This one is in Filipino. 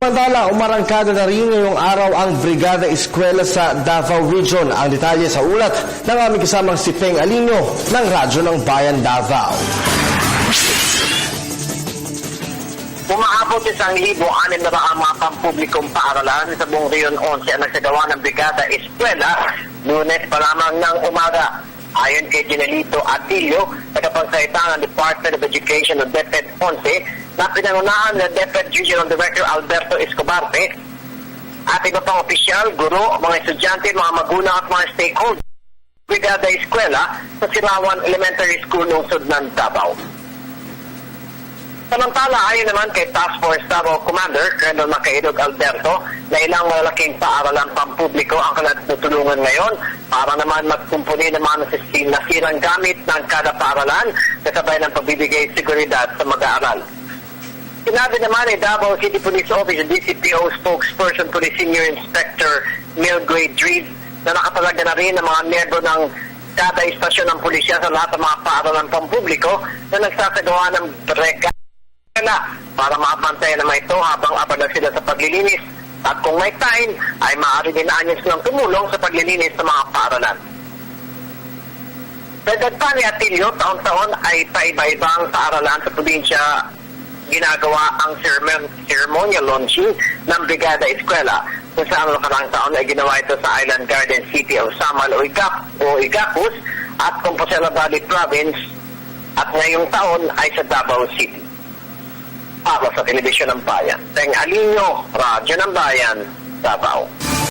Samantala, umarangkada na rin ngayong araw ang Brigada Eskwela sa Davao Region. Ang detalye sa ulat ng aming kasamang si Peng Alinio ng Radyo ng Bayan Davao. Umaabot 1,600 mga pampublikong paaralan sa buong Rion 11 ang nagsagawa ng Brigada Eskwela Lunes pa lamang ng umaga. Ayon kay Ginelito Atilio, tagapagsalita ng Department of Education ng DepEd 11 na pinangunahan ng DepEd Regional Director Alberto Escobarte at iba pang opisyal, guro, mga estudyante, mga magulang at mga stakeholders Brigada Eskwela sa Sirawan Elementary School lungsod ng Davao. Samantala, ayon naman kay Task Force Davao Commander Colonel Macaidog Alberto na ilang malalaking paaralan pampubliko ang kanatutulungan ngayon para naman magkumpuni ng mga nasirang gamit ng kada paaralan kasabay ng pagbibigay seguridad sa mag-aaral. Sinabi naman ni Davao City Police Office DCPO spokesperson Police Senior Inspector Milgrade Reed na nakatalaga na rin ng mga miyembro ng kada istasyon ng pulisya sa lahat ng mga paaralan pampubliko na nagsasagawa ng brigada para mapantayan naman ito habang abala sila sa paglilinis at kung may time ay maaari din na silang tumulong sa paglilinis sa mga paaralan. Dagdag pa ni Atilio, taon-taon ay paiba-ibang paaralan sa probinsya ginagawa ang ceremonial launching ng Brigada Eskwela kung saan nakarang taon ay ginawa ito sa Island Garden City of Samal o Igapus at Compostela Valley Province at ngayong taon ay sa Davao City. Para sa Telebisyon ng Bayan, Peng Alinio, Radyo ng Bayan, Davao.